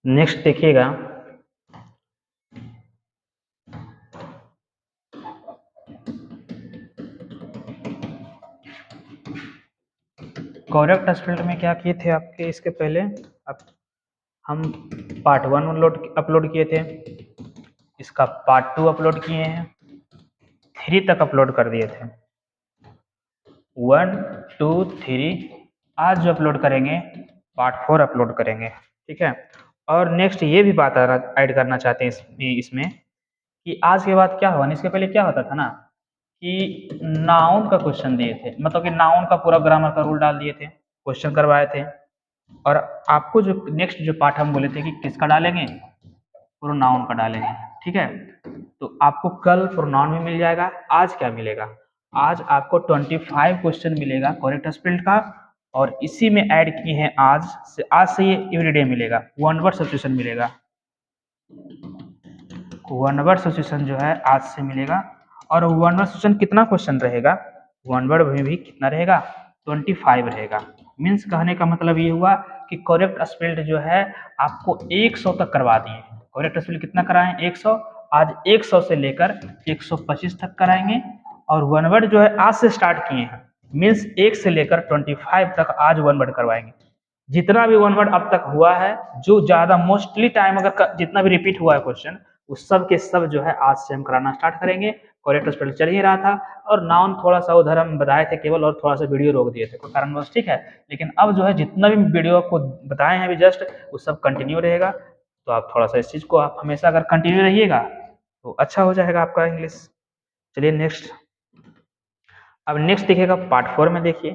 Next देखिएगा, correct spelled में क्या किए थे आपके इसके पहले, अब हम पार्ट 1 अपलोड किए थे, इसका पार्ट 2 अपलोड किए हैं, 3 तक अपलोड कर दिए थे, 1 2 3। आज जो अपलोड करेंगे पार्ट 4 अपलोड करेंगे, ठीक है। और नेक्स्ट ये भी बात ऐड करना चाहते हैं इसमें कि आज के बाद क्या होगा, इसके पहले क्या होता था ना कि नाउन का क्वेश्चन दिए थे, मतलब कि नाउन का पूरा ग्रामर का रूल डाल दिए थे, क्वेश्चन करवाए थे, और आपको जो नेक्स्ट जो पार्ट हम बोले थे कि किसका डालेंगे, प्रोनाउन का डालेंगे, ठीक है। तो आपको कल प्रोनाउन भी मिल जाएगा, आज क्या मिलेगा, आज आपको 25 क्वेश्चन मिलेगा करेक्ट स्पेल्ड का, और इसी में ऐड किए हैं आज से ये एवरीडे मिलेगा, वन वर्ड सब्स्टिट्यूशन मिलेगा, वन वर्ड सब्स्टिट्यूशन जो है आज से मिलेगा। और वन वर्ड सब्स्टिट्यूशन कितना क्वेश्चन रहेगा, वन वर्ड में भी कितना रहेगा, 25 रहेगा। मीन्स कहने का मतलब ये हुआ कि करेक्ट स्पेल्ड जो है आपको 100 तक करवा दिए। करेक्ट स्पेल्ड कितना कराएं, 100। आज 100 से लेकर 125 तक कराएंगे, और वन वर्ड जो है आज से स्टार्ट किए हैं, मीन्स 1 से लेकर 25 तक आज वन वर्ड करवाएंगे। जितना भी वन वर्ड अब तक हुआ है, जो ज्यादा मोस्टली टाइम अगर जितना भी रिपीट हुआ है क्वेश्चन, उस सब के सब जो है आज से हम कराना स्टार्ट करेंगे। करेक्ट स्पेल चल ही रहा था, और नाउन थोड़ा सा उधर हम बताए थे केवल, और थोड़ा सा वीडियो रोक दिए थे कोई कारणवश, ठीक है। लेकिन अब जो है जितना भी वीडियो आपको बताए हैं अभी जस्ट, वो सब कंटिन्यू रहेगा। तो आप थोड़ा सा इस चीज को आप हमेशा अगर कंटिन्यू रहिएगा तो अच्छा हो जाएगा आपका इंग्लिश। चलिए नेक्स्ट, अब नेक्स्ट देखिएगा पार्ट 4 में, देखिए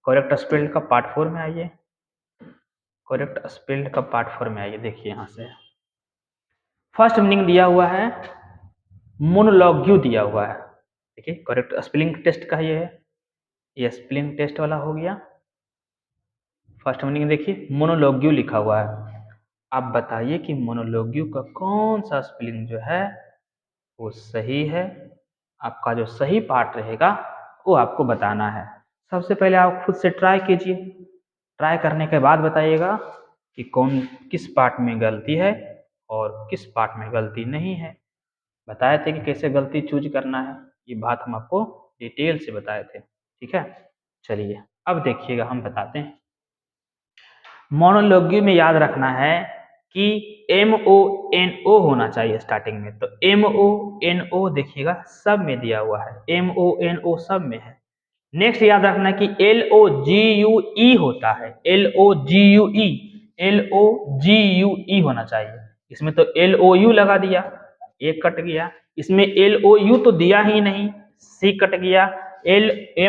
करेक्ट स्पेल्ड का पार्ट 4 में आइए, करेक्ट स्पेल्ड का पार्ट 4 में आइए। देखिए यहाँ से फर्स्ट मीनिंग दिया हुआ है, मोनोलॉग्यू दिया हुआ है। देखिए करेक्ट स्पेलिंग टेस्ट का ये है, ये स्पेलिंग टेस्ट वाला हो गया। फर्स्ट मीनिंग देखिए मोनोलॉग्यू लिखा हुआ है, आप बताइए कि मोनोलॉग्यू का कौन सा स्पेलिंग जो है वो सही है। आपका जो सही पार्ट रहेगा वो आपको बताना है। सबसे पहले आप खुद से ट्राई कीजिए, ट्राई करने के बाद बताइएगा कि कौन किस पार्ट में गलती है और किस पार्ट में गलती नहीं है। बताए थे कि कैसे गलती चूज करना है, ये बात हम आपको डिटेल से बताए थे, ठीक है। चलिए अब देखिएगा हम बताते हैं। मोनोलॉग्यू में याद रखना है कि MONO होना चाहिए स्टार्टिंग में, तो MONO देखिएगा सब में दिया हुआ है, MONO सब में है। नेक्स्ट याद रखना है कि LOGUE होता है, LOGUE होना चाहिए। इसमें तो LOU लगा दिया, एक कट गया, इसमें LOU तो दिया ही नहीं, C कट गया,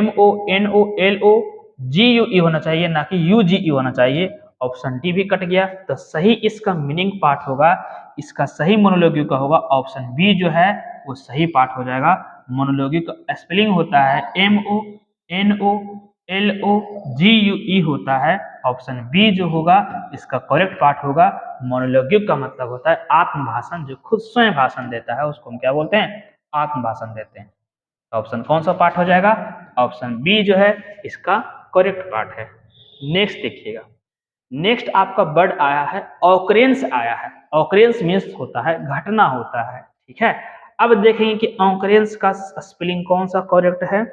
MONOLOGUE होना चाहिए, ना कि UGE होना चाहिए। ऑप्शन डी भी कट गया, तो सही इसका मीनिंग पार्ट होगा, इसका सही मोनोलॉग्यू का होगा ऑप्शन बी जो है वो सही पार्ट हो जाएगा। मोनोलॉग्यू का स्पेलिंग होता है MONOLOGUE होता है, ऑप्शन बी जो होगा इसका करेक्ट पार्ट होगा। मोनोलॉग्यू का मतलब होता है आत्मभाषण, जो खुद स्वयं भाषण देता है उसको हम क्या बोलते हैं, आत्मभाषण देते हैं। ऑप्शन कौन सा पार्ट हो जाएगा, ऑप्शन बी जो है इसका करेक्ट पार्ट है। नेक्स्ट देखिएगा, नेक्स्ट आपका वर्ड आया है ऑकरेंस आया है। ऑकरेंस मीन्स होता है घटना होता है, ठीक है। अब देखेंगे कि ऑकरेंस का स्पेलिंग कौन सा करेक्ट है।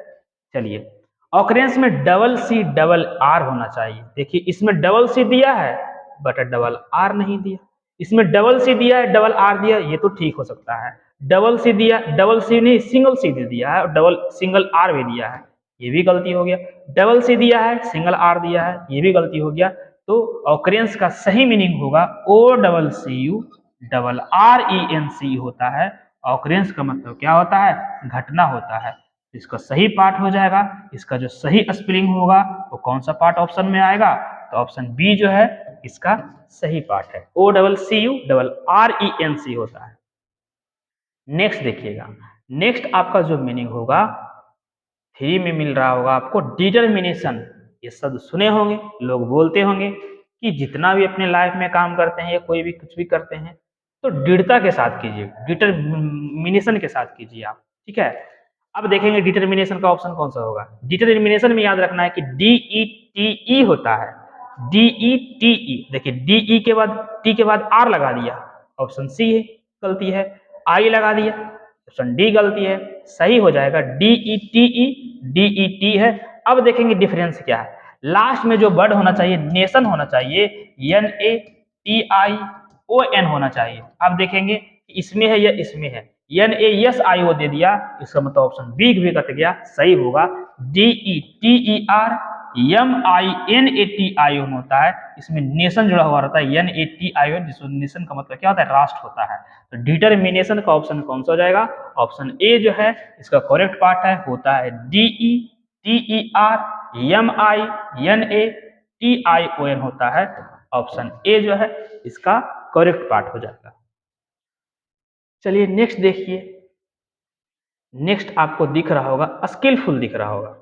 चलिए, ऑकरेंस में डबल सी डबल आर होना चाहिए। देखिए इसमें डबल सी दिया है बट डबल आर नहीं दिया, इसमें डबल सी दिया है डबल आर दिया, ये तो ठीक हो सकता है। डबल सी दिया, डबल सी नहीं सिंगल सी दे दिया है, और डबल सिंगल आर भी दिया है, ये भी गलती हो गया। डबल सी दिया है सिंगल आर दिया है, ये भी गलती हो गया। तो ऑकरेंस का सही मीनिंग होगा OCCU होता है। ऑकरेंस का मतलब क्या होता है, घटना होता है। इसका सही पार्ट हो जाएगा, इसका जो सही स्पेलिंग होगा वो कौन सा पार्ट ऑप्शन में आएगा, तो ऑप्शन बी जो है इसका सही पार्ट है, OCCURRENC होता है। नेक्स्ट देखिएगा, नेक्स्ट आपका जो मीनिंग होगा 3 में मिल रहा होगा आपको डिटर्मिनेशन। ये शब्द सुने होंगे, लोग बोलते होंगे कि जितना भी अपने लाइफ में काम करते हैं या कोई भी कुछ भी करते हैं तो दृढ़ता के साथ कीजिए, डिटर्मिनेशन के साथ कीजिए आप, ठीक है। अब देखेंगे डिटर्मिनेशन का ऑप्शन कौन सा होगा। डिटर्मिनेशन में याद रखना है कि DETE होता है, DE TE, देखिए DE के बाद T के बाद R लगा दिया, ऑप्शन सी है गलती है। I लगा दिया, ऑप्शन डी गलती है। सही हो जाएगा DETE, DET है। अब देखेंगे डिफरेंस क्या है। लास्ट में जो वर्ड होना चाहिए नेशन होना चाहिए, NATION होना चाहिए। अब देखेंगे इसमें है या इसमें है, NASIO दे दिया, इसका मतलब ऑप्शन बी भी कट गया। सही होगा DETERMINATION होता है, इसमें नेशन जुड़ा हुआ रहता है, NATION, जिसमें नेशन का मतलब क्या होता है, राष्ट्र होता है। तो डिटर्मिनेशन का ऑप्शन कौन सा हो जाएगा, ऑप्शन ए जो है इसका करेक्ट पार्ट है, होता है DETERMINATION होता है, ऑप्शन ए जो है इसका करेक्ट पार्ट हो जाएगा। चलिए नेक्स्ट देखिए, नेक्स्ट आपको दिख रहा होगा स्किलफुल दिख रहा होगा,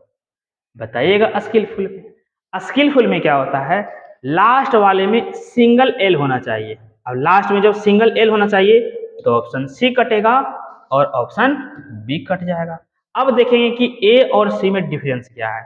बताइएगा स्किलफुल में। स्किलफुल में क्या होता है, लास्ट वाले में सिंगल एल होना चाहिए। अब लास्ट में जब सिंगल एल होना चाहिए तो ऑप्शन सी कटेगा और ऑप्शन बी कट जाएगा। अब देखेंगे कि ए और सी में डिफरेंस क्या है।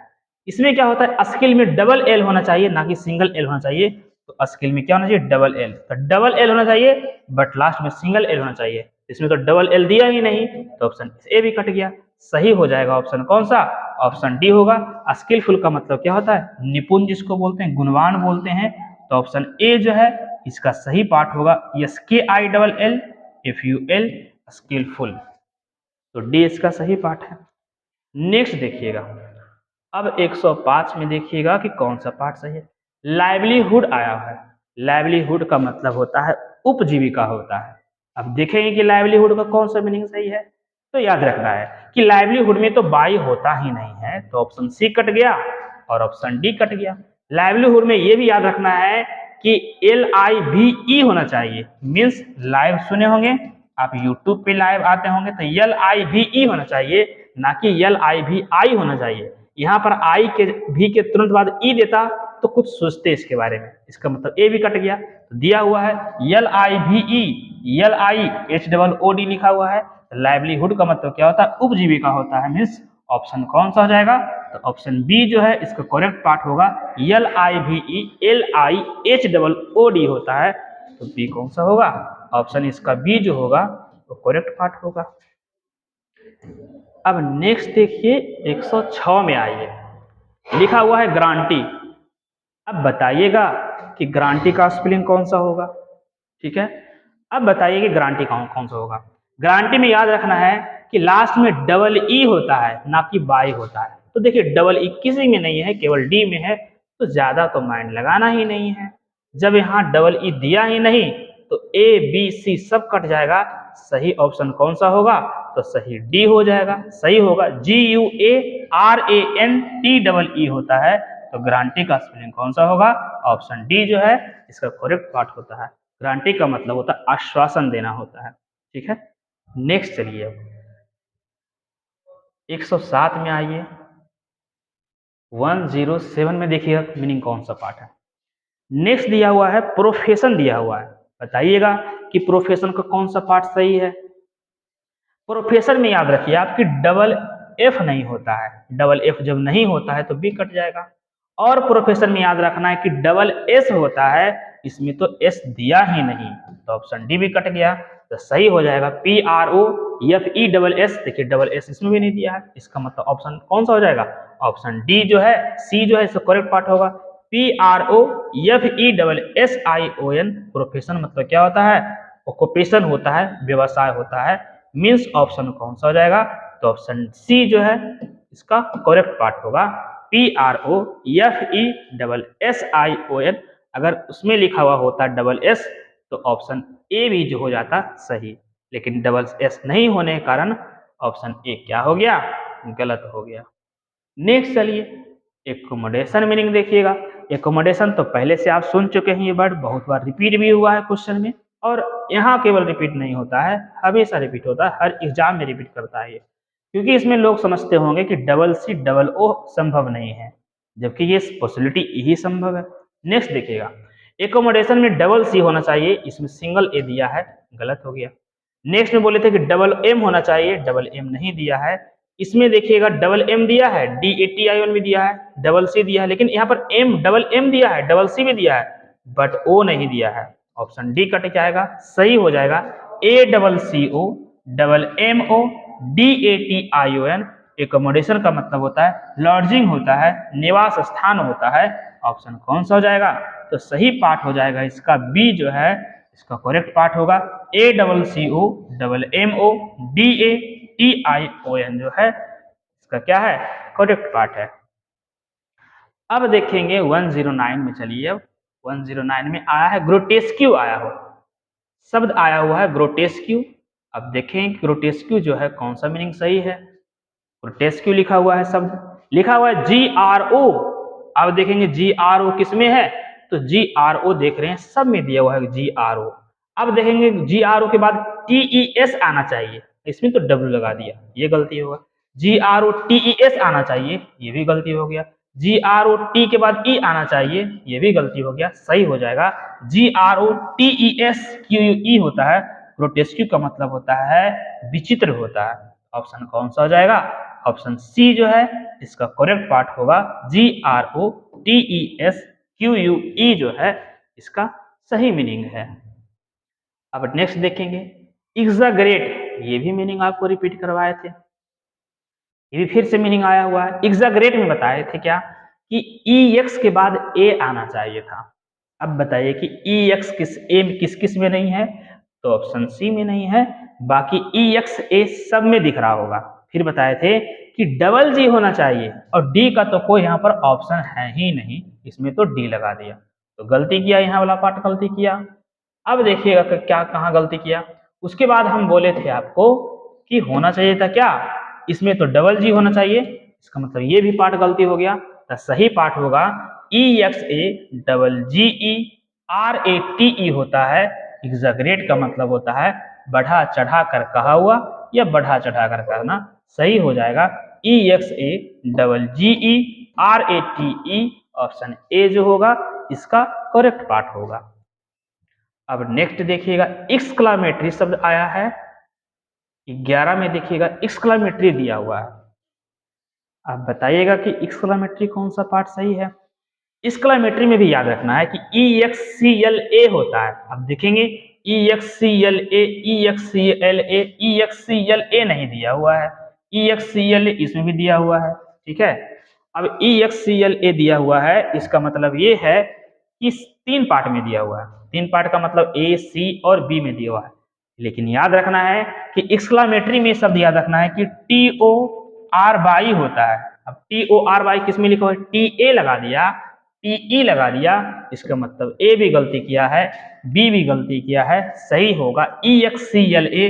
इसमें क्या होता है, स्किल में डबल एल होना चाहिए ना कि सिंगल एल होना चाहिए। तो स्किल में क्या होना चाहिए, डबल एल। तो डबल एल होना चाहिए बट लास्ट में सिंगल एल होना चाहिए, इसमें तो डबल एल दिया ही नहीं, तो ऑप्शन ए भी कट गया। सही हो जाएगा ऑप्शन कौन सा, ऑप्शन डी होगा। स्किलफुल का मतलब क्या होता है, निपुण जिसको बोलते हैं, गुणवान बोलते हैं। तो ऑप्शन ए जो है इसका सही पार्ट होगा, SKILLFUL, स्किलफुल। तो डी इसका सही पार्ट है। नेक्स्ट देखिएगा, अब 105 में देखिएगा कि कौन सा पार्ट सही है। लाइवलीहुड आया है, लाइवलीहुड का मतलब होता है उपजीविका होता है। अब देखेंगे कि लाइवलीहुड का कौन सा मीनिंग सही है। तो याद रखना है कि लाइवलीहुड में तो बाई होता ही नहीं है, तो ऑप्शन सी कट गया और ऑप्शन डी कट गया। लाइवलीहुड में ये भी याद रखना है कि LIVE होना चाहिए, मीन्स लाइव सुने होंगे आप, यूट्यूब पे लाइव आते होंगे तो LIVE होना चाहिए, ना कि LIVI होना चाहिए। यहाँ पर आई के भी के तुरंत बाद ई देता तो कुछ सोचते इसके बारे में, इसका मतलब ए भी कट गया। तो दिया हुआ है LIVE, LIHOOD लिखा हुआ है। लाइवलीहुड का मतलब क्या होता है, उपजीविका होता है, मीन्स ऑप्शन कौन सा हो जाएगा, तो ऑप्शन बी जो है इसका करेक्ट पार्ट होगा, LIVE LIHOOD होता है। तो बी कौन सा होगा, ऑप्शन इसका बी जो होगा वो करेक्ट पार्ट होगा। अब नेक्स्ट देखिए 106 में आइए, लिखा हुआ है गारंटी। अब बताइएगा कि गारंटी का स्पेलिंग कौन सा होगा, ठीक है। अब बताइए कि गारंटी कौन सा होगा। गारंटी में याद रखना है कि लास्ट में डबल ई होता है ना कि बाई होता है। तो देखिए डबल ई किसी में नहीं है, केवल डी में है, तो ज्यादा तो माइंड लगाना ही नहीं है। जब यहाँ डबल ई दिया ही नहीं तो ए बी सी सब कट जाएगा। सही ऑप्शन कौन सा होगा, तो सही डी हो जाएगा। सही होगा GUARANTEE होता है। तो गारंटी का स्पेलिंग कौन सा होगा, ऑप्शन डी जो है इसका करेक्ट पार्ट होता है। गारंटी का मतलब होता है आश्वासन देना होता है, ठीक है। नेक्स्ट चलिए अब 107 में आइए, 107 में देखिएगा मीनिंग कौन सा पार्ट है। नेक्स्ट दिया हुआ है प्रोफेशन दिया हुआ है, बताइएगा कि प्रोफेशन का कौन सा पार्ट सही है। प्रोफेशन में याद रखिए आपकी डबल एफ नहीं होता है, डबल एफ जब नहीं होता है तो बी कट जाएगा। और प्रोफेशन में याद रखना है कि डबल एस होता है, इसमें तो एस दिया ही नहीं, तो ऑप्शन डी भी कट गया। तो सही हो जाएगा PROFESS। देखिए डबल एस इसमें भी नहीं दिया है, इसका मतलब ऑप्शन कौन सा हो जाएगा, ऑप्शन डी जो है, सी जो है इसका करेक्ट पार्ट होगा। PROFESSION। प्रोफेशन मतलब क्या होता है, ऑक्यूपेशन होता है, व्यवसाय होता है, मीन्स ऑप्शन कौन सा हो जाएगा, तो ऑप्शन सी जो है इसका करेक्ट पार्ट होगा, PROFESSION। अगर उसमें लिखा हुआ होता डबल एस तो ऑप्शन ए भी जो हो जाता सही, लेकिन डबल एस नहीं होने के कारण ऑप्शन ए क्या हो गया, गलत हो गया। नेक्स्ट चलिए एकोमोडेशन मीनिंग देखिएगा। एकोमोडेशन तो पहले से आप सुन चुके हैं, ये वर्ड बहुत बार रिपीट भी हुआ है क्वेश्चन में, और यहाँ केवल रिपीट नहीं होता है, हमेशा रिपीट होता है, हर एग्जाम में रिपीट करता है ये, क्योंकि इसमें लोग समझते होंगे कि डबल सी डबल ओ संभव नहीं है, जबकि ये पॉसिबिलिटी यही संभव है। नेक्स्ट देखिएगा, एकोमोडेशन में डबल सी होना चाहिए, इसमें सिंगल ए दिया है, गलत हो गया। नेक्स्ट में बोले थे कि डबल एम होना चाहिए, डबल एम नहीं दिया है, इसमें देखिएगा डबल एम दिया है, DATION भी दिया है, डबल सी दिया है, लेकिन यहाँ पर एम डबल एम दिया है, डबल सी भी दिया है, बट ओ नहीं दिया है। ऑप्शन डी कट जाएगा, सही हो जाएगा ACCO double MO DATION। Accommodation का मतलब होता है लॉजिंग होता है, निवास स्थान होता है। ऑप्शन कौन सा हो जाएगा? तो सही पार्ट हो जाएगा इसका बी जो है, इसका करेक्ट पार्ट होगा ACCO डबल MO DATION जो है इसका क्या है, करेक्ट पार्ट है। अब देखेंगे 109 में, चलिए अब 109 में आया है ग्रोटेस्क्यू, आया हो शब्द आया हुआ है ग्रोटेस्क्यू। अब देखें ग्रोटेस्क्यू जो है कौन सा मीनिंग सही है। ग्रोटेस्क्यू लिखा हुआ है, शब्द लिखा हुआ है GRO। अब देखेंगे GRO किसमें है, तो GRO देख रहे हैं सब में दिया हुआ है GRO। अब देखेंगे GRO के बाद TES आना चाहिए, इसमें तो W लगा दिया, ये गलती होगा। GRO TES आना चाहिए, ये भी गलती हो गया। GRO T के बाद E आना चाहिए, ये भी गलती हो गया, सही हो जाएगा GRO TESQUE होता है। ग्रोटेस्क्यू का मतलब होता है विचित्र होता है। ऑप्शन कौन सा हो जाएगा? ऑप्शन सी जो है इसका करेक्ट पार्ट होगा GRO TESQUE जो है इसका सही मीनिंग है। अब नेक्स्ट देखेंगे एग्जैगरेट, ये भी मीनिंग आपको रिपीट करवाए थे, ये भी फिर से मीनिंग आया हुआ है। एग्जैगरेट में बताए थे क्या कि EX के बाद A आना चाहिए था। अब बताइए कि EX किस किस में नहीं है, तो ऑप्शन सी में नहीं है, बाकी EX A सब में दिख रहा होगा। फिर बताए थे कि डबल G होना चाहिए और D का तो कोई यहाँ पर ऑप्शन है ही नहीं, इसमें तो D लगा दिया, तो गलती किया, यहाँ वाला पार्ट गलती किया। अब देखिएगा कि क्या कहाँ गलती किया। उसके बाद हम बोले थे आपको कि होना चाहिए था क्या, इसमें तो डबल G होना चाहिए, इसका मतलब ये भी पार्ट गलती हो गया। तो सही पार्ट होगा EXA डबल GERATE होता है। एग्जैगरेट का मतलब होता है बढ़ा चढ़ा कर कहा हुआ या बढ़ा चढ़ा कर कहना, सही हो जाएगा EXA double GERATE। Option A जो होगा इसका करेक्ट पार्ट होगा। अब नेक्स्ट देखिएगा एक्सक्लामेटरी शब्द आया है 11 में, देखिएगा एक्सक्लामेटरी दिया हुआ है। आप बताइएगा कि एक्सक्लामेटरी कौन सा पार्ट सही है। एक्सक्लामेटरी में भी याद रखना है कि EXCLA होता है। अब देखेंगे EXCLA EXCLA EXCLA नहीं दिया हुआ है, EXCLA इसमें भी दिया हुआ है, ठीक है। अब EXCLA दिया हुआ है, इसका मतलब ये है कि 3 पार्ट में दिया हुआ है। 3 पार्ट का मतलब A, C और B में दिया हुआ है, लेकिन याद रखना है कि एक्सक्लामेटरी में शब्द याद रखना है कि TORY होता है। अब TORY किस में लिखा हुआ है, TA लगा दिया, TE लगा दिया, इसका मतलब A भी गलती किया है, B भी गलती किया है, सही होगा EXCLA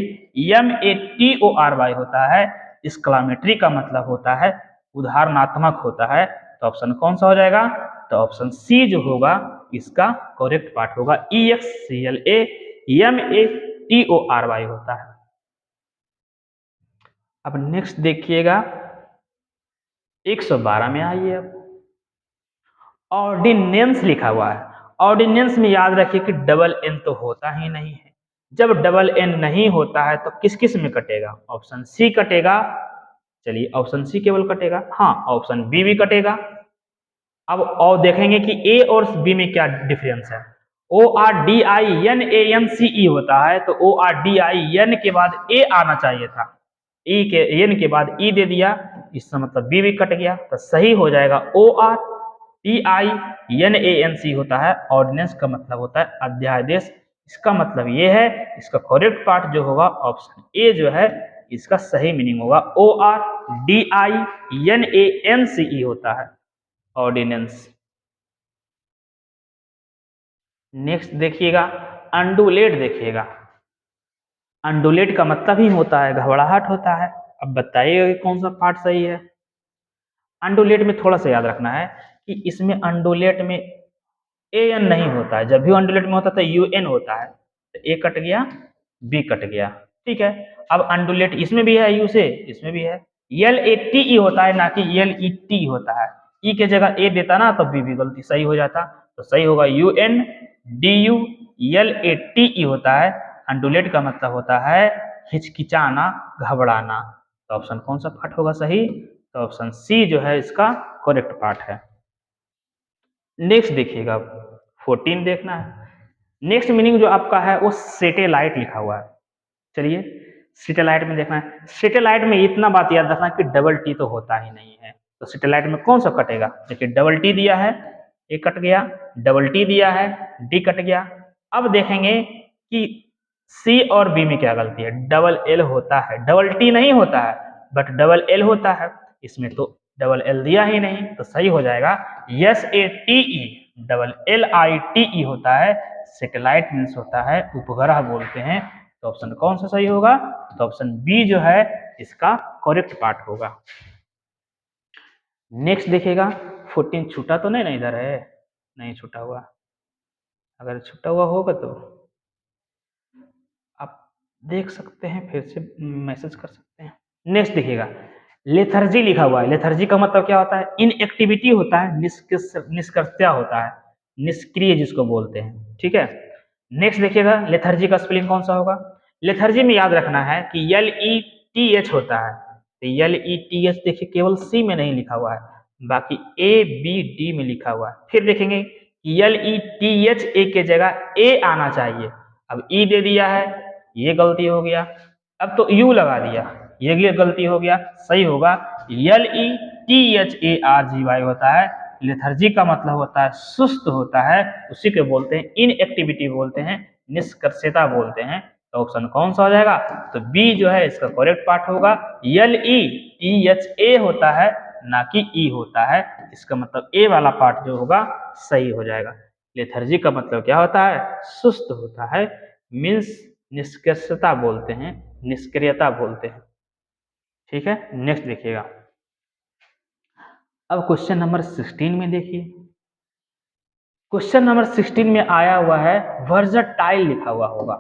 MATORY होता है। एक्सक्लामेटरी का मतलब होता है उदाहरणात्मक होता है। तो ऑप्शन कौन सा हो जाएगा, तो ऑप्शन सी जो होगा इसका करेक्ट पार्ट होगा EXCLA MATORY होता है। अब नेक्स्ट देखिएगा 112 में आइए। अब ऑर्डिनेंस लिखा हुआ है। ऑर्डिनेंस में याद रखिए कि डबल एन तो होता ही नहीं है। जब डबल एन नहीं होता है तो किस किस में कटेगा, ऑप्शन सी कटेगा, चलिए ऑप्शन सी केवल कटेगा, हाँ ऑप्शन बी भी कटेगा। अब और देखेंगे कि ए और बी में क्या डिफरेंस है। ORDINANCE होता है, तो ORDIN के बाद ए आना चाहिए था, ई के एन के बाद ई दे दिया, इसका मतलब बी भी कट गया, तो सही हो जाएगा ORDINANC होता है। ऑर्डिनेंस का मतलब होता है अध्यादेश, इसका मतलब ये है, इसका करेक्ट पार्ट जो होगा ऑप्शन ए जो है इसका सही मीनिंग होगा ORDINANCE होता है ऑर्डिनेंस। नेक्स्ट देखिएगा अंडुलेट, देखिएगा अंडुलेट का मतलब ही होता है घबराहट होता है। अब बताइएगा कि कौन सा पार्ट सही है। अंडुलेट में थोड़ा सा याद रखना है कि इसमें अंडुलेट में AN नहीं होता है, जब भी अंडुलेट में होता है तो UN होता है, तो A कट गया, B कट गया, ठीक है। अब अंडुलेट इसमें भी है, U से इसमें भी है, LATE होता है ना कि LET होता है। E के जगह A देता ना तो B भी गलती सही हो जाता, तो सही होगा UNDULATE होता है। अंडुलेट का मतलब होता है हिचकिचाना, घबराना। तो ऑप्शन कौन सा पार्ट होगा सही? तो ऑप्शन सी जो है इसका करेक्ट पार्ट है। नेक्स्ट देखिएगा, 14 देखना है। नेक्स्ट मीनिंग जो आपका है वो सैटेलाइट लिखा हुआ है। चलिए सैटेलाइट में देखना है। सैटेलाइट में इतना बात याद रखना कि डबल टी तो होता ही नहीं है, तो सैटेलाइट में कौन सा कटेगा? देखिए डबल टी दिया है, ए कट गया, डबल टी दिया है, डी कट गया। अब देखेंगे कि सी और बी में क्या गलती है। डबल एल होता है, डबल टी नहीं होता है, बट डबल एल होता है। इसमें तो डबल एल दिया ही नहीं, तो सही हो जाएगा S A T E, double L I T E होता है। सैटेलाइट मीन्स होता है उपग्रह बोलते हैं। तो ऑप्शन कौन सा सही होगा? तो ऑप्शन बी जो है इसका करेक्ट पार्ट होगा। नेक्स्ट देखिएगा, 14 छूटा तो नहीं ना इधर है? नहीं छूटा हुआ, अगर छूटा हुआ होगा तो आप देख सकते हैं, फिर से मैसेज कर सकते हैं। नेक्स्ट देखिएगा, लेथर्जी लिखा हुआ है। लेथर्जी का मतलब क्या होता है? इनएक्टिविटी होता है, निष्क्रियता होता है, निष्क्रिय जिसको बोलते हैं, ठीक है। नेक्स्ट देखिएगा, लेथर्जी का स्पेलिंग कौन सा होगा? लेथर्जी में याद रखना है कि एल ई टी एच होता है, तो एल ई टी एच देखिए केवल सी में नहीं लिखा हुआ है, बाकी ए बी डी में लिखा हुआ है। फिर देखेंगे एल ई टी एच ए के जगह ए आना चाहिए, अब ई दे दिया है, ये गलती हो गया। अब तो यू लगा दिया, ये गलती हो गया। सही होगा L E T H A R G Y होता है। लेथर्जी का मतलब होता है सुस्त होता है, उसी को बोलते हैं इनएक्टिविटी बोलते हैं, निष्क्रियता बोलते हैं। तो ऑप्शन कौन सा हो जाएगा? तो बी जो है इसका करेक्ट पार्ट होगा। एल ई टी एच ए होता है, ना कि ई होता है। इसका मतलब ए वाला पार्ट जो होगा सही हो जाएगा। लेथर्जी का मतलब क्या होता है? सुस्त होता है, मीन्स निष्क्रियता बोलते हैं, निष्क्रियता बोलते हैं, ठीक है। नेक्स्ट देखिएगा, अब क्वेश्चन नंबर 16 में देखिए। क्वेश्चन नंबर 16 में आया हुआ है वर्सटाइल लिखा हुआ होगा,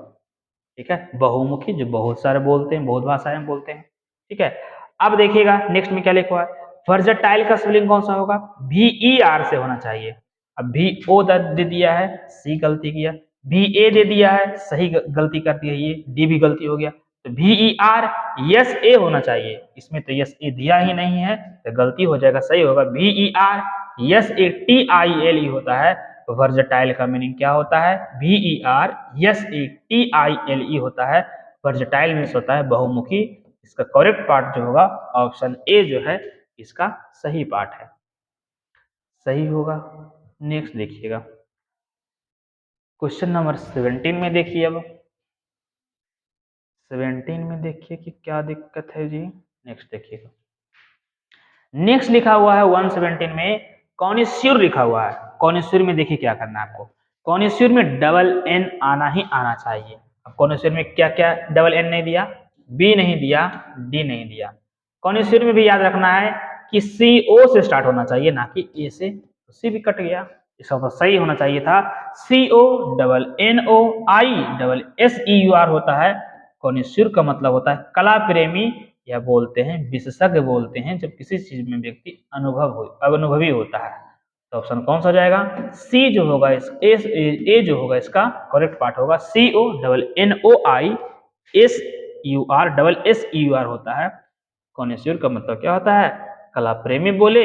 ठीक है। बहुमुखी, जो बहुत सारे बोलते हैं, बहुत भाषाएं में बोलते हैं, ठीक है। अब देखिएगा नेक्स्ट में क्या लिखा हुआ है। वर्सटाइल का स्पेलिंग कौन सा होगा? वी ई आर से होना चाहिए। अब वी ओ दे दिया है, सी गलती किया। वी ए दे दिया है, सही गलती कर दी है, ये डी भी गलती हो गया। तो वी ई आर यस ए होना चाहिए, इसमें तो यस ए दिया ही नहीं है, तो गलती हो जाएगा। सही होगा V E R yes A T I L E होता है। तो वर्सटाइल का मीनिंग क्या होता है? V E R yes A T I L E होता है। वर्सटाइल मीन्स होता है बहुमुखी। इसका करेक्ट पार्ट जो होगा ऑप्शन ए जो है इसका सही पार्ट है, सही होगा। नेक्स्ट देखिएगा, क्वेश्चन नंबर 17 में देखिए। अब 17 में देखिए कि क्या दिक्कत है जी। नेक्स्ट देखिएगा, नेक्स्ट लिखा हुआ है 117 में कॉनिस्यूर लिखा हुआ है। कॉनिस्यूर में देखिए क्या करना है आपको। कॉनिस्यूर में डबल एन आना ही आना चाहिए। अब कॉनिस्यूर में क्या क्या डबल एन नहीं दिया? बी नहीं दिया, डी नहीं दिया। कॉनिस्यूर में भी याद रखना है कि सी ओ से स्टार्ट होना चाहिए, ना कि ए से। तो सी भी कट गया, इसका तो सही होना चाहिए था C O double N O I double S E U R होता है। कॉनिस्यूर का मतलब होता है कला प्रेमी, या बोलते हैं विशेषज्ञ बोलते हैं, जब किसी चीज में व्यक्ति अनुभवी होता है। तो ऑप्शन कौन सा हो जाएगा? सी जो होगा इस ए जो होगा इसका करेक्ट पार्ट होगा। C O double N O I S U R double S E U R होता है। कॉनिस्यूर का मतलब क्या होता है? कला प्रेमी बोले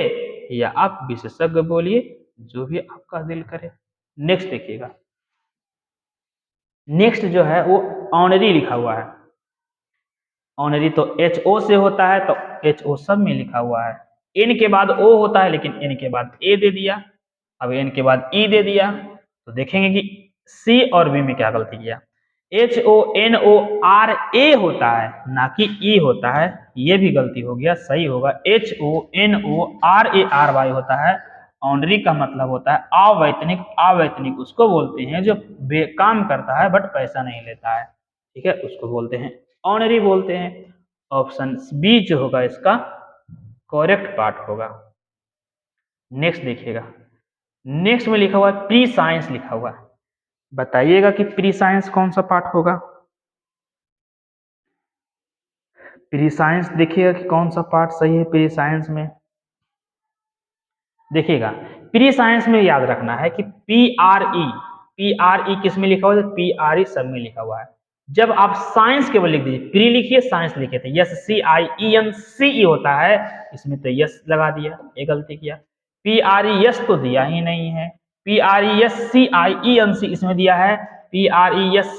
या आप विशेषज्ञ बोलिए, जो भी आपका दिल करे। नेक्स्ट देखिएगा, नेक्स्ट जो है वो ऑनरी लिखा हुआ है। ऑनरी तो एच ओ से होता है, तो एच ओ सब में लिखा हुआ है। एन के बाद ओ होता है, लेकिन एन के बाद ए दे दिया। अब एन के बाद ई दे दिया, तो देखेंगे कि सी और बी में क्या गलती किया। H O N O R A होता है, ना कि ई होता है, ये भी गलती हो गया। सही होगा H O N O R A R Y होता है। ऑनरी का मतलब होता है अवैतनिक। अवैतनिक उसको बोलते हैं जो बेकाम करता है बट पैसा नहीं लेता है, ठीक है, उसको बोलते हैं ऑनरी बोलते हैं। ऑप्शन बी जो होगा इसका करेक्ट पार्ट होगा। नेक्स्ट देखिएगा, नेक्स्ट में लिखा हुआ है प्री साइंस लिखा हुआ है। बताइएगा कि प्री साइंस कौन सा पार्ट होगा। प्री साइंस देखिएगा कि कौन सा पार्ट सही है प्री साइंस में। देखिएगा प्री साइंस में याद रखना है कि पी आर ई किस में लिखा हुआ है? पी आर ई सब में लिखा हुआ है। जब आप साइंस केवल लिख दीजिए, प्री लिखिए, साइंस लिखे थे, yes C I E N सी ई होता है, इसमें तो यस लगा दिया, ये गलती किया। पी आर ई यस तो दिया ही नहीं है, P R E S C I E N C इसमें दिया है, P R E S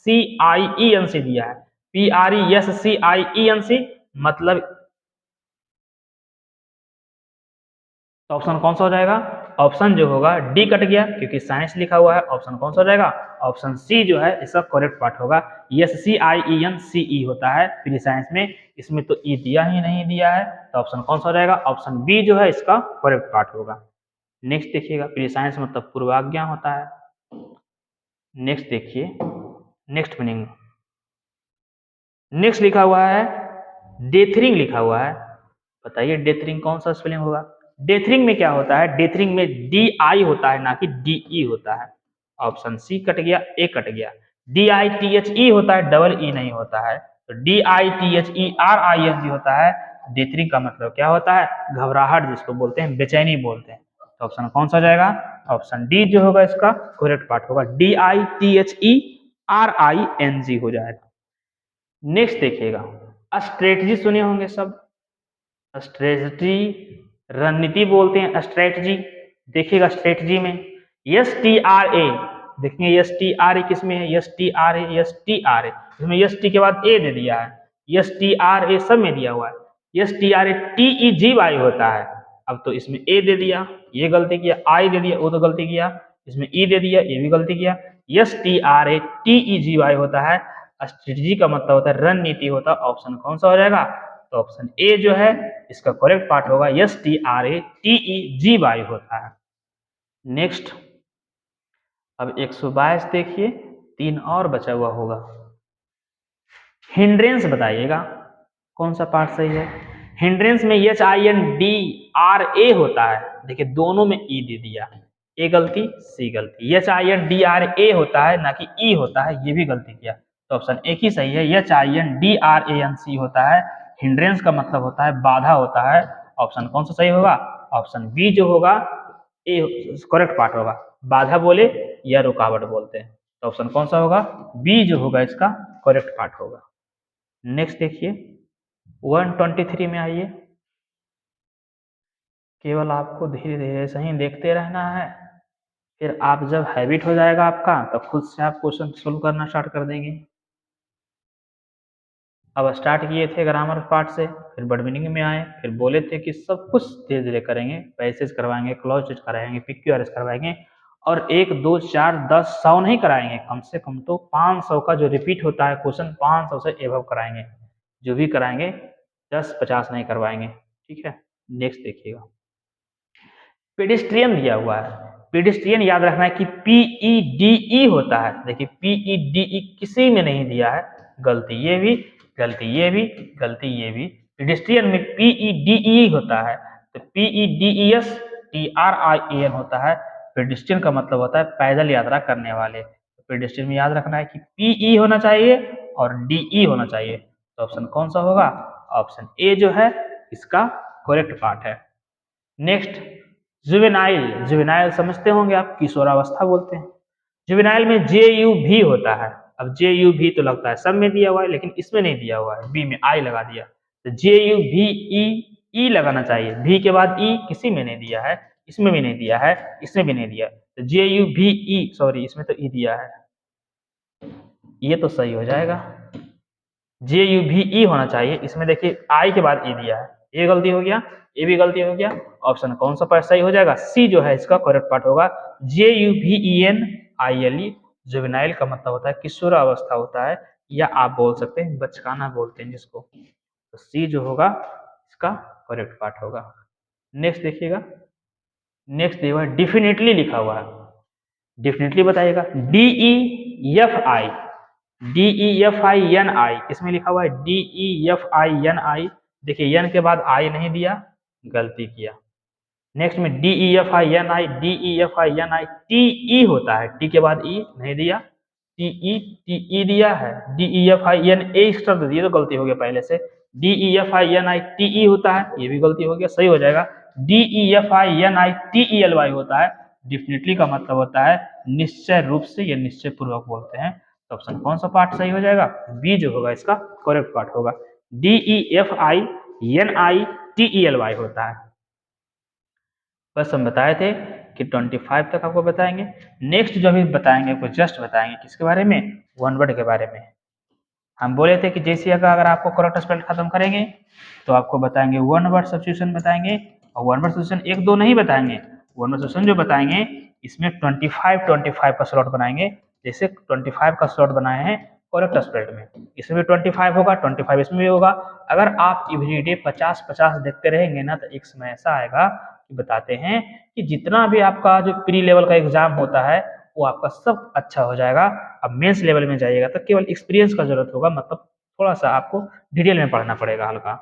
C I E N C दिया है, P R E S C I E N C मतलब तो ऑप्शन कौन सा हो जाएगा? ऑप्शन जो होगा डी कट गया क्योंकि साइंस लिखा हुआ है। ऑप्शन कौन सा हो जाएगा? ऑप्शन सी जो है इसका करेक्ट पार्ट होगा। S C I E N सी ई होता है प्री साइंस में, इसमें तो ई दिया ही नहीं दिया है, तो ऑप्शन कौन सा हो जाएगा? ऑप्शन बी जो है इसका करेक्ट पार्ट होगा। नेक्स्ट देखिएगा, प्री साइंस मतलब पूर्वाज्ञा होता है। नेक्स्ट देखिए, नेक्स्ट मीनिंग, नेक्स्ट लिखा हुआ है डेथरिंग लिखा हुआ है। बताइए डेथरिंग कौन सा स्पेलिंग होगा? डेथरिंग में क्या होता है? डेथरिंग में डी आई होता है ना कि डी ई होता है। ऑप्शन सी कट गया, ए कट गया। डी आई टी एच ई होता है, डबल ई नहीं होता है, तो D I T H E R I S G होता है। डेथरिंग का मतलब क्या होता है? घबराहट जिसको बोलते हैं, बेचैनी बोलते हैं। तो ऑप्शन कौन सा जाएगा? ऑप्शन डी जो होगा इसका करेक्ट पार्ट होगा, D I T H E R I N G हो जाएगा। नेक्स्ट देखिएगा, स्ट्रेटजी सुने होंगे सब, स्ट्रेटजी रणनीति बोलते हैं स्ट्रेटजी। देखिएगा स्ट्रेटजी में एस टी आर ए, देखिए एस टी आर ए किसमें है? एस टी आर ए, एस टी आर ए, इसमें एस टी के बाद ए दे दिया है, एस टी आर ए सब में दिया हुआ है, S T R A T E G Y होता है। अब तो इसमें ए दे दिया, ये गलती किया, आई दे दिया, वो तो गलती किया, इसमें ई दे दिया, ये भी गलती किया। S T R A T E G Y होता है, स्ट्रेटजी का मतलब होता है रणनीति होता है। ऑप्शन कौन सा हो जाएगा? तो ऑप्शन ए जो है इसका करेक्ट पार्ट होगा, S T R A T E G Y होता है। नेक्स्ट, अब 122 देखिए, 3 और बचा हुआ होगा। हिंड्रेंस बताइएगा कौन सा पार्ट सही है? हिंड्रेंस में H I N D R A होता है, देखिए दोनों में ई दे दिया, ए गलती, सी गलती। H I N D R A होता है ना कि ई होता है, ये भी गलती किया, तो ऑप्शन एक ही सही है, H I N D R A N C E है। हिंड्रेंस का मतलब होता है बाधा होता है। ऑप्शन कौन सा सही होगा? ऑप्शन बी जो होगा ए करेक्ट पार्ट होगा, बाधा बोले या रुकावट बोलते हैं, तो ऑप्शन कौन सा होगा? बी जो होगा इसका करेक्ट पार्ट होगा। नेक्स्ट देखिए 123 में आइए, केवल आपको धीरे धीरे से ही देखते रहना है, फिर आप जब हैबिट हो जाएगा आपका तो खुद से आप क्वेश्चन सोल्व करना स्टार्ट कर देंगे। अब स्टार्ट किए थे ग्रामर पार्ट से, फिर वर्ड मीनिंग में आए, फिर बोले थे कि सब कुछ धीरे धीरे करेंगे, पैसेज करवाएंगे, क्लॉज टेस्ट कराएंगे, PQRS करवाएंगे, और 1 2 4 10 100 नहीं कराएंगे, कम से कम तो 500 का जो रिपीट होता है क्वेश्चन 500 से एबव कराएंगे, जो भी कराएंगे 10-50 नहीं करवाएंगे, ठीक है। नेक्स्ट देखिएगा, पेडिस्ट्रियन दिया हुआ है, पेडिस्ट्रियन याद रखना है कि PEDE होता है, देखिए PEDE किसी में नहीं दिया है, गलती ये भी, गलती ये भी, गलती ये भी। पेडिस्ट्रियन में PEDE होता है, तो PEDES TRIAN होता है। पेडिस्ट्रियन का मतलब होता है पैदल यात्रा करने वाले, तो पेडिस्ट्रियन में याद रखना है कि PE होना चाहिए और DE होना चाहिए, तो ऑप्शन कौन सा होगा? ऑप्शन ए जो है इसका करेक्ट पार्ट है। नेक्स्ट, जुवेनाइल, जुवेनाइल समझते होंगे आप, किशोरावस्था बोलते हैं। जुवेनाइल में JUV होता है, अब JUV तो लगता है सब में दिया हुआ है, लेकिन इसमें नहीं दिया हुआ है, बी में आई लगा दिया, तो JUVE ई लगाना चाहिए, भी के बाद ई किसी में नहीं दिया है, इसमें भी नहीं दिया है, इसमें भी नहीं दिया, तो JUVE, सॉरी इसमें तो ई दिया है, ये तो सही हो जाएगा, JUVE होना चाहिए, इसमें देखिए आई के बाद ई दिया है, ये गलती हो गया, ये भी गलती हो गया, ऑप्शन कौन सा सही हो जाएगा? सी जो है इसका करेक्ट पार्ट होगा, JUVENILE। जुवेनाइल का मतलब होता है किशोरावस्था होता है, या आप बोल सकते हैं बचकाना बोलते हैं जिसको, तो सी जो होगा इसका करेक्ट पार्ट होगा। नेक्स्ट देखिएगा, नेक्स्ट देखिएगा डेफिनेटली लिखा हुआ है, डेफिनेटली बताइएगा, DEFI किसमें लिखा हुआ है? DEFINI, देखिए एन के बाद आई नहीं दिया, गलती किया। नेक्स्ट में DEFINI TE होता है, टी के बाद ई नहीं दिया, TE दिया है, DEFINA शब्द दिए तो गलती हो गया पहले से, DEFINI TE होता है, ये भी गलती हो गया, सही हो जाएगा, DEFINI TELY होता है। डेफिनेटली का मतलब होता है निश्चय रूप से या निश्चय पूर्वक बोलते हैं, तो ऑप्शन कौन सा पार्ट सही हो जाएगा, बी जो होगा इसका करेक्ट पार्ट होगा। DEFINITELY होता है। बस हम बताए थे कि 25 तक आपको बताएंगे। नेक्स्ट जो अभी बताएंगे आपको जस्ट बताएंगे किसके बारे में, वन वर्ड के बारे में। हम बोले थे कि जैसे अगर आपको करेक्ट स्पेल खत्म करेंगे तो आपको बताएंगे वन वर्ड सब्स्टिट्यूशन बताएंगे, और वन वर्ड सब्स्टिट्यूशन एक दो नहीं बताएंगे, वन वर्ड सब्स्टिट्यूशन जो बताएंगे इसमें 25 का स्लॉट बनाएंगे। जैसे 25 का स्लॉट बनाए हैं करेक्ट स्पेल में, इसमें भी 25 होगा, 25 इसमें भी होगा। अगर आप एवरीडे 50-50 देखते रहेंगे ना तो एक समय ऐसा आएगा कि बताते हैं कि जितना भी आपका जो प्री लेवल का एग्जाम होता है वो आपका सब अच्छा हो जाएगा। अब मेंस लेवल में जाइएगा तो केवल एक्सपीरियंस का जरूरत होगा, मतलब थोड़ा सा आपको डिटेल में पढ़ना पड़ेगा हल्का,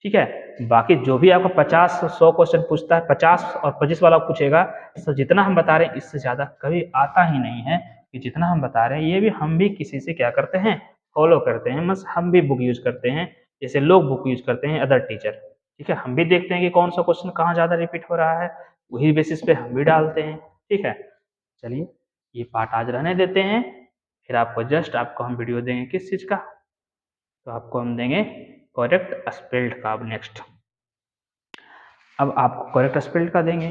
ठीक है। बाकी जो भी आपको 50-100 क्वेश्चन पूछता है, 50 और 25 वाला पूछेगा, तो जितना हम बता रहे हैं इससे ज़्यादा कभी आता ही नहीं है कि जितना हम बता रहे हैं। ये भी हम भी किसी से क्या करते हैं, फॉलो करते हैं, बस हम भी बुक यूज करते हैं जैसे लोग बुक यूज करते हैं अदर टीचर, ठीक है। हम भी देखते हैं कि कौन सा क्वेश्चन कहाँ ज़्यादा रिपीट हो रहा है, वही बेसिस पे हम भी डालते हैं, ठीक है। चलिए ये पार्ट आज रहने देते हैं, फिर आपको जस्ट आपको हम वीडियो देंगे किस चीज़ का, तो आपको हम देंगे करेक्ट स्पेल्ड का। अब नेक्स्ट अब आपको करेक्ट स्पेल्ड का देंगे।